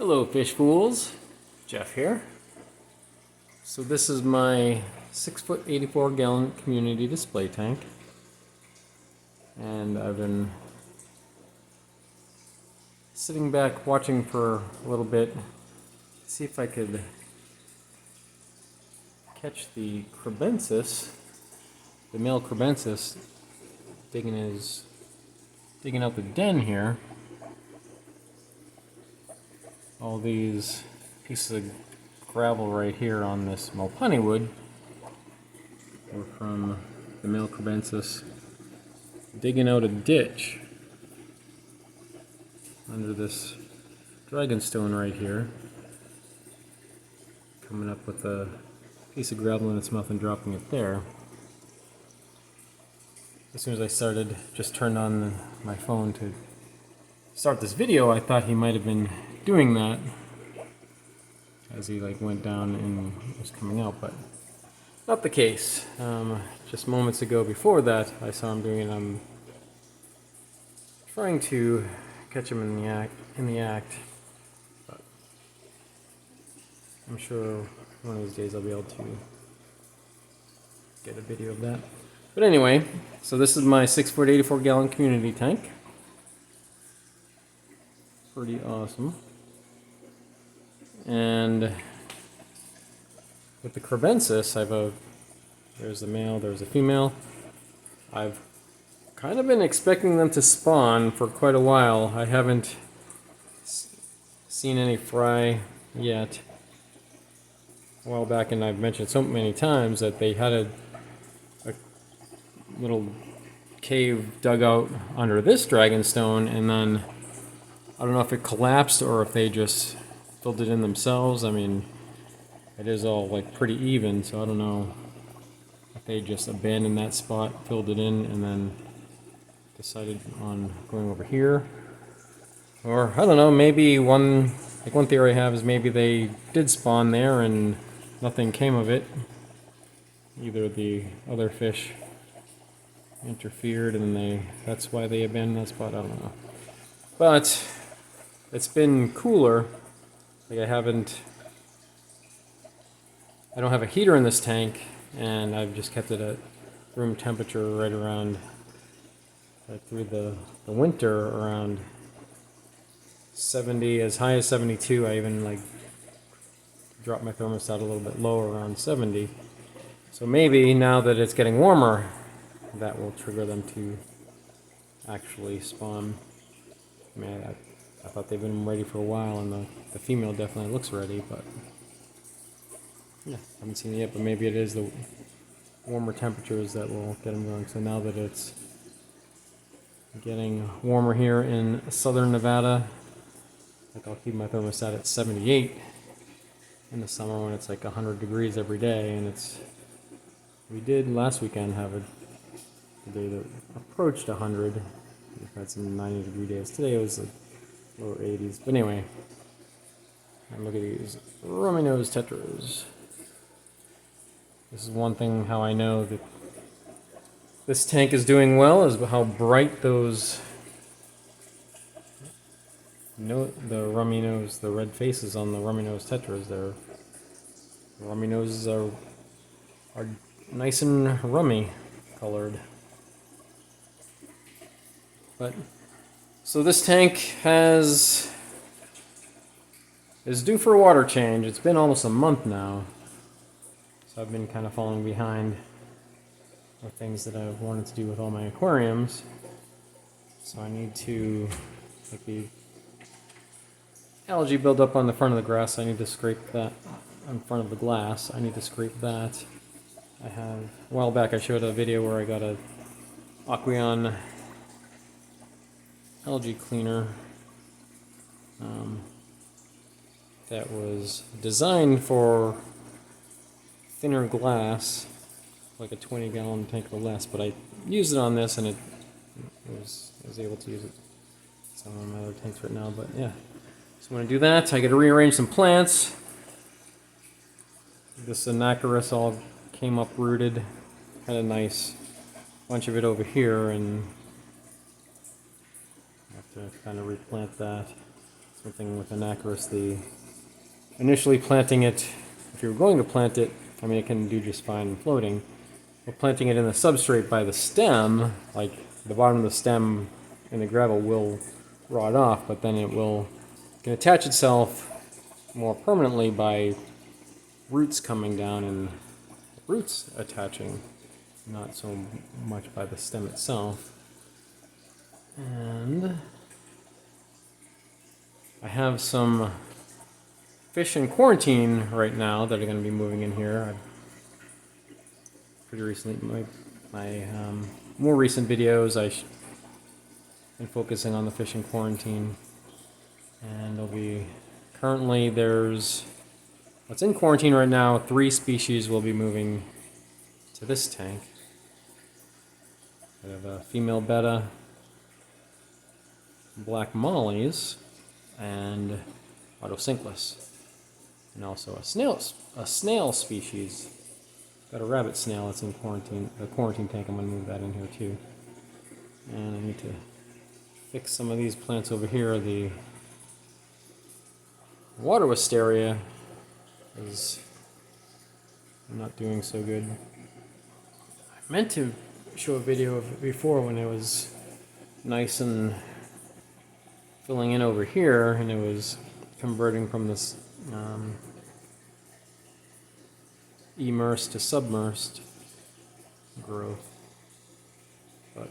Hello fish fools, Jeff here. So this is my 6-foot 84 gallon community display tank, and I've been sitting back watching for a little bit, see if I could catch the crebensis, the male crebensis, digging out the den here. All these pieces of gravel right here on this Malpani wood were from the male crebensis digging out a ditch under this dragonstone right here, coming up with a piece of gravel in its mouth and dropping it there. As soon as I just turned on my phone to start this video, I thought he might have been doing that as he went down and was coming out, but not the case. Just moments ago before that, I saw him doing it. I'm trying to catch him in the act, but I'm sure one of these days I'll be able to get a video of that. But anyway, so this is my 6-foot 84 gallon community tank. Pretty awesome. And with the crebensis, there's a male, there's a female. I've kind of been expecting them to spawn for quite a while. I haven't seen any fry yet. A while back, and I've mentioned so many times that they had a little cave dug out under this dragonstone, and then I don't know if it collapsed or if they just filled it in themselves. I mean, it is all pretty even, so I don't know if they just abandoned that spot, filled it in, and then decided on going over here. Or, I don't know, maybe one theory I have is maybe they did spawn there and nothing came of it. Either the other fish interfered and that's why they abandoned that spot, I don't know. But it's been cooler. I don't have a heater in this tank, and I've just kept it at room temperature right through the winter around 70, as high as 72. I even dropped my thermostat a little bit lower, around 70. So maybe now that it's getting warmer, that will trigger them to actually spawn. I mean, I thought they've been ready for a while, and the female definitely looks ready, but yeah, haven't seen it yet. But maybe it is the warmer temperatures that will get them going. So now that it's getting warmer here in southern Nevada, I'll keep my thermostat at 78 in the summer when it's 100 degrees every day, and we did last weekend have a day that approached 100. We've had some 90-degree days. Today it was lower 80s. But anyway, and look at these rummy nose tetras. This is one thing how I know that this tank is doing well, is how bright those the rummy nose, the red faces on the rummy nose tetras. Their rummy noses are nice and rummy colored. But so this tank is due for a water change. It's been almost a month now, so I've been kind of falling behind with things that I've wanted to do with all my aquariums. So I need to, the algae buildup on the front of the grass, I need to scrape that in front of the glass. I need to scrape that. A while back I showed a video where I got a Aquarium algae cleaner that was designed for thinner glass, like a 20-gallon tank or less, but I used it on this, and I was able to use it some of my other tanks right now. But yeah, so I'm going to do that. I got to rearrange some plants. This Anacharis all came uprooted. Had a nice bunch of it over here, and I have to kind of replant that. something with an accuracy. Initially planting it, if you're going to plant it, I mean it can do just fine floating, but planting it in the substrate by the stem, like the bottom of the stem in the gravel will rot off, but then it can attach itself more permanently by roots coming down and roots attaching, not so much by the stem itself. And I have some fish in quarantine right now that are going to be moving in here. Pretty recently, my more recent videos, I've been focusing on the fish in quarantine, and there'll be currently what's in quarantine right now. 3 species will be moving to this tank. I have a female betta, black mollies, and autosynclus, and also a snail species. Got a rabbit snail that's in quarantine. The quarantine tank. I'm going to move that in here too. And I need to fix some of these plants over here. The water wisteria is not doing so good. I meant to show a video of it before when it was nice and filling in over here, and it was converting from this immersed to submersed growth. But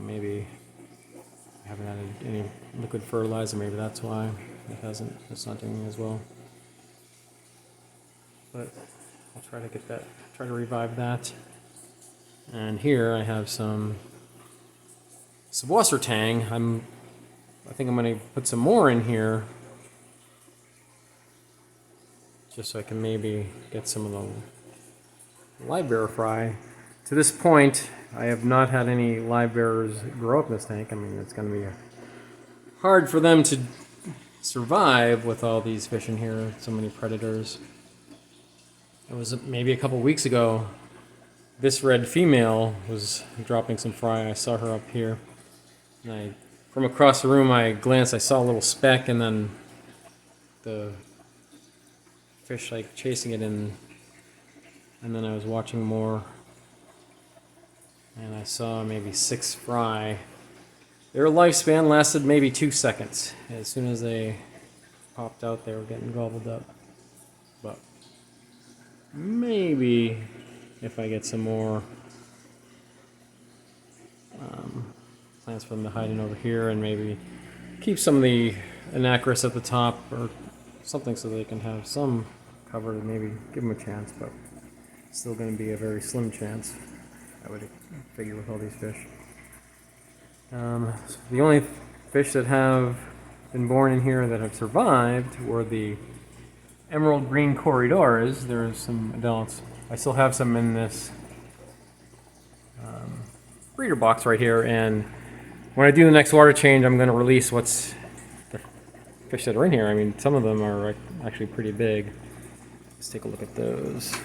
maybe I haven't added any liquid fertilizer, maybe that's why it's not doing as well. But I'll try to revive that. And here I have some Wassertang. I think I'm going to put some more in here, just so I can maybe get some of the live bearer fry. To this point, I have not had any live bearers grow up in this tank. I mean, it's going to be hard for them to survive with all these fish in here, so many predators. It was maybe a couple weeks ago, this red female was dropping some fry. I saw her up here, and from across the room I glanced, I saw a little speck, and then the fish like chasing it in, and then I was watching more, and I saw maybe 6 fry. Their lifespan lasted maybe 2 seconds. As soon as they popped out, they were getting gobbled up. But maybe if I get some more plants for them to hide in over here, and maybe keep some of the anacris at the top or something so they can have some cover, to maybe give them a chance, but it's still going to be a very slim chance, I would figure, with all these fish. So the only fish that have been born in here that have survived were the emerald green corydoras. There's some adults. I still have some in this breeder box right here, and when I do the next water change, I'm going to release the fish that are in here. I mean, some of them are actually pretty big. Let's take a look at those.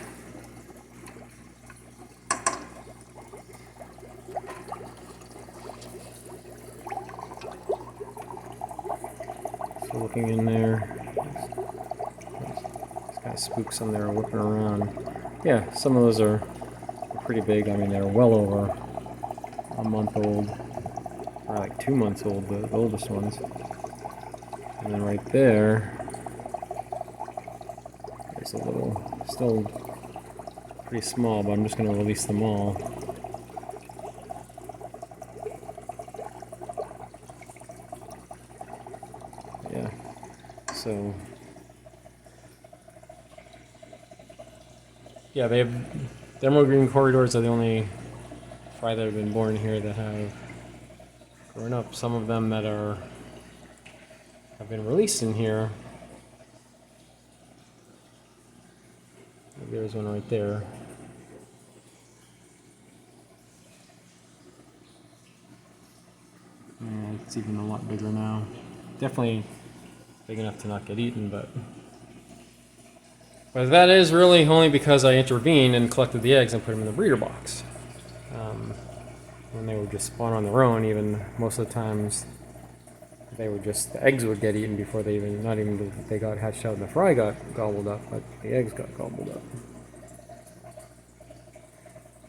So looking in there, it's got spooks on there whipping around. Yeah, some of those are pretty big. I mean, they're well over a month old, or like 2 months old, the oldest ones. And then right there, there's a little, still pretty small, but I'm just going to release them all. Yeah, so yeah, they have, the emerald green corridors are the only fry that have been born here that have grown up. Some of them that have been released in here. There's one right there. Yeah, it's even a lot bigger now. Definitely big enough to not get eaten, but that is really only because I intervened and collected the eggs and put them in the breeder box. When they would just spawn on their own, even most of the times they would just, the eggs would get eaten before they even, not even they got hatched out and the fry got gobbled up, but the eggs got gobbled up.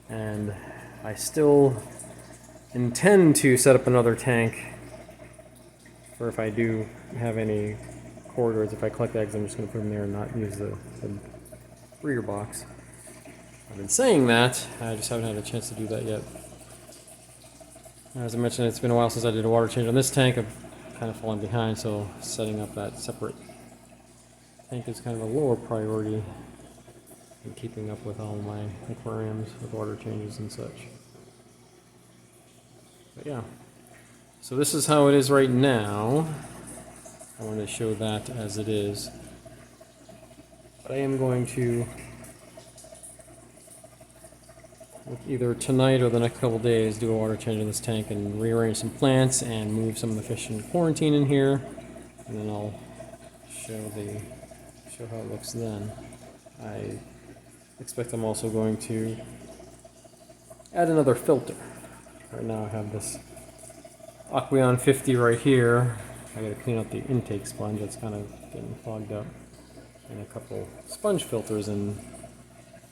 And I still intend to set up another tank for if I do have any corydoras. If I collect eggs, I'm just going to put them there and not use the breeder box. I've been saying that, I just haven't had a chance to do that yet. As I mentioned, it's been a while since I did a water change on this tank. I've kind of fallen behind, so setting up that separate tank is kind of a lower priority than keeping up with all my aquariums with water changes and such. But yeah, so this is how it is right now. I wanted to show that as it is. But I am going to, either tonight or the next couple days, do a water change in this tank and rearrange some plants and move some of the fish in quarantine in here, and then I'll show how it looks then. I expect I'm also going to add another filter. Right now I have this Aquarium 50 right here. I gotta clean up the intake sponge, that's kind of getting clogged up, and a couple sponge filters in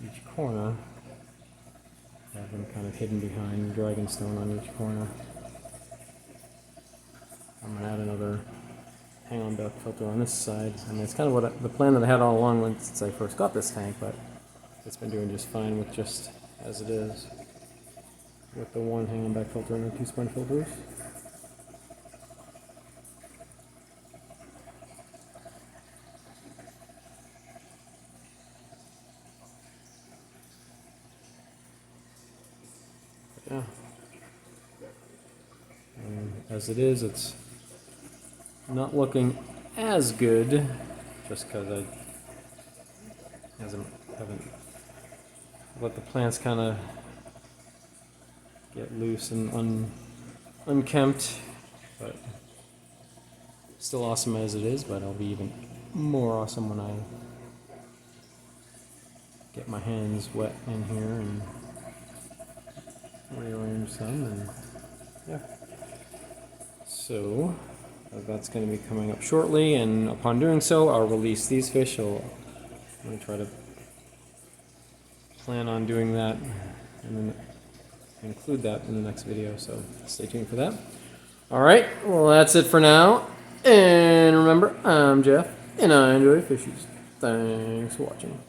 each corner. Have them kind of hidden behind dragonstone on each corner. I'm going to add another hang-on duct filter on this side. I mean, it's kind of the plan that I had all along since I first got this tank, but it's been doing just fine with just as it is, with the one hang-on back filter and the two sponge filters. Yeah. And as it is, it's not looking as good, just because I haven't let the plants kind of get loose and unkempt, but still awesome as it is. But I'll be even more awesome when I get my hands wet in here and rearrange them, and yeah. So that's going to be coming up shortly, and upon doing so, I'll release these fish. I'm going to try to plan on doing that and then include that in the next video, so stay tuned for that. Alright, well that's it for now, and remember, I'm Jeff, and I enjoy fishies. Thanks for watching.